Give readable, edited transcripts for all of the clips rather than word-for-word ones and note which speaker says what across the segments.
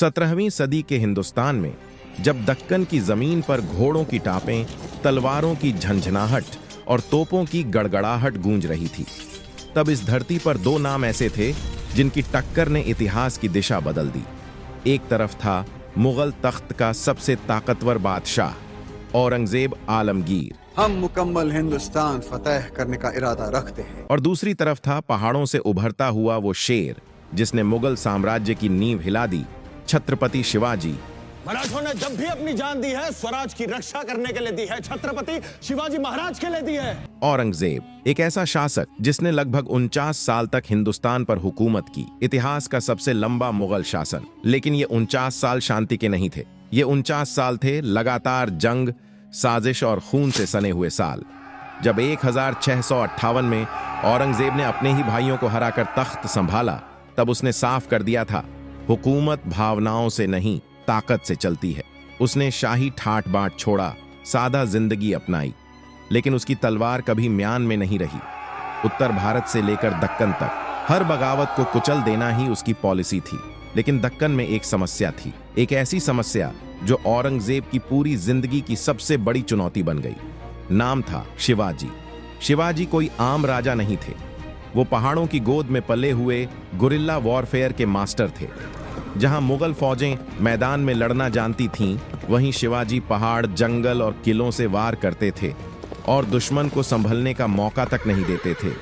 Speaker 1: 17वीं सदी के हिंदुस्तान में जब दक्कन की जमीन पर घोड़ों की टापें, तलवारों की झंझनाहट और तोपों की गड़गड़ाहट गूंज रही थी, तब इस धरती पर दो नाम ऐसे थे जिनकी टक्कर ने इतिहास की दिशा बदल दी। एक तरफ था मुगल तख्त का सबसे ताकतवर बादशाह औरंगजेब आलमगीर,
Speaker 2: हम मुकम्मल हिंदुस्तान फतेह करने का इरादा रखते हैं।
Speaker 1: और दूसरी तरफ था पहाड़ों से उभरता हुआ वो शेर जिसने मुगल साम्राज्य की नींव हिला दी, छत्रपति शिवाजी।
Speaker 3: मराठों ने जब भी अपनी जान दी है स्वराज की रक्षा करने के लिए दी है, छत्रपति शिवाजी महाराज के लिए दी है।
Speaker 1: औरंगजेब, एक ऐसा शासक जिसने लगभग 49 साल तक हिंदुस्तान पर हुकूमत की, इतिहास का सबसे लंबा मुगल शासन। लेकिन ये 49 साल शांति के नहीं थे, ये 49 साल थे लगातार जंग, साजिश और खून से सने हुए साल। जब 1658 में औरंगजेब ने अपने ही भाइयों को हराकर तख्त संभाला, तब उसने साफ कर दिया था, हुकूमत भावनाओं से नहीं ताकत से चलती है। उसने शाही ठाट बाट छोड़ा, सादा जिंदगी अपनाई, लेकिन उसकी तलवार कभी म्यान में नहीं रही। उत्तर भारत से लेकर दक्कन तक हर बगावत को कुचल देना ही उसकी पॉलिसी थी। लेकिन दक्कन में एक समस्या थी, एक ऐसी समस्या जो औरंगजेब की पूरी जिंदगी की सबसे बड़ी चुनौती बन गई। नाम था शिवाजी। शिवाजी कोई आम राजा नहीं थे, वो पहाड़ों की गोद में पले हुए गुरिल्ला वॉरफेयर के मास्टर थे। जहां मुगल फौजें मैदान में लड़ना जानती थीं, वहीं शिवाजी पहाड़, जंगल और किलों से वार करते थे और दुश्मन को संभलने का मौका तक नहीं देते थे।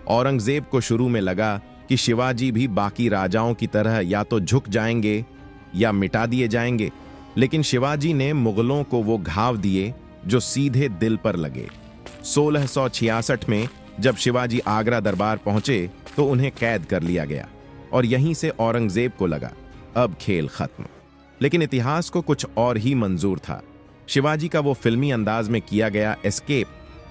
Speaker 1: औरंगजेब को शुरू में लगा कि शिवाजी भी बाकी राजाओं की तरह या तो झुक जाएंगे या मिटा दिए जाएंगे, लेकिन शिवाजी ने मुगलों को वो घाव दिए जो सीधे दिल पर लगे। 1666 में जब शिवाजी आगरा दरबार पहुंचे तो उन्हें कैद कर लिया गया और यहीं से औरंगजेब को लगा, अब खेल खत्म। लेकिन इतिहास को कुछ और ही मंजूर था। शिवाजी का वो फिल्मी अंदाज में किया गया एस्केप,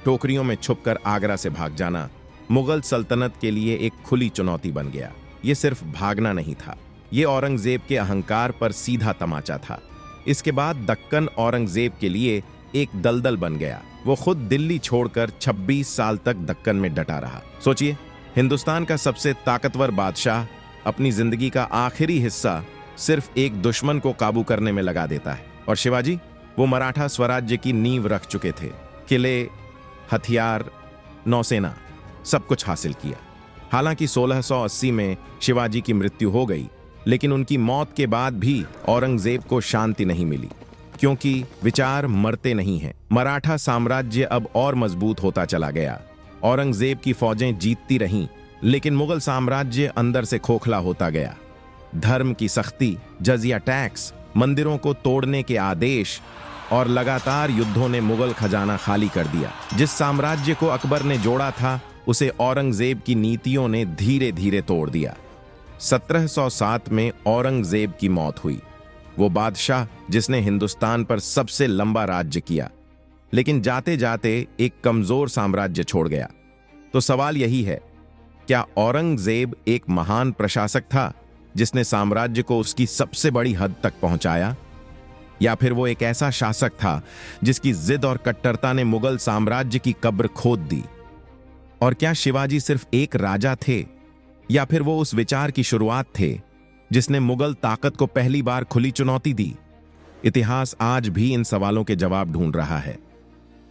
Speaker 1: टोकरियों में छुपकर आगरा से भाग जाना, मुगल सल्तनत के लिए एक खुली चुनौती बन गया। ये सिर्फ भागना नहीं था, ये औरंगजेब के अहंकार पर सीधा तमाचा था। इसके बाद दक्कन औरंगजेब के लिए एक दलदल बन गया। वो खुद दिल्ली छोड़कर 26 साल तक दक्कन में डटा रहा। सोचिए, हिंदुस्तान का सबसे ताकतवर बादशाह अपनी जिंदगी का आखिरी हिस्सा सिर्फ एक दुश्मन को काबू करने में लगा देता है। और शिवाजी, वो मराठा स्वराज्य की नींव रख चुके थे, किले, हथियार, नौसेना, सब कुछ हासिल किया। हालांकि 1680 में शिवाजी की मृत्यु हो गई, लेकिन उनकी मौत के बाद भी औरंगजेब को शांति नहीं मिली, क्योंकि विचार मरते नहीं हैं। मराठा साम्राज्य अब और मजबूत होता चला गया। औरंगजेब की फौजें जीतती रहीं, लेकिन मुगल साम्राज्य अंदर से खोखला होता गया। धर्म की सख्ती, जजिया टैक्स, मंदिरों को तोड़ने के आदेश और लगातार युद्धों ने मुगल खजाना खाली कर दिया। जिस साम्राज्य को अकबर ने जोड़ा था, उसे औरंगजेब की नीतियों ने धीरे धीरे तोड़ दिया। 1707 में औरंगजेब की मौत हुई, वो बादशाह जिसने हिंदुस्तान पर सबसे लंबा राज्य किया, लेकिन जाते जाते एक कमजोर साम्राज्य छोड़ गया। तो सवाल यही है, क्या औरंगजेब एक महान प्रशासक था जिसने साम्राज्य को उसकी सबसे बड़ी हद तक पहुंचाया, या फिर वो एक ऐसा शासक था जिसकी जिद और कट्टरता ने मुगल साम्राज्य की कब्र खोद दी? और क्या शिवाजी सिर्फ एक राजा थे, या फिर वो उस विचार की शुरुआत थे जिसने मुगल ताकत को पहली बार खुली चुनौती दी? इतिहास आज भी इन सवालों के जवाब ढूंढ रहा है।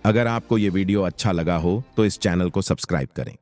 Speaker 1: अगर आपको ये वीडियो अच्छा लगा हो तो इस चैनल को सब्सक्राइब करें।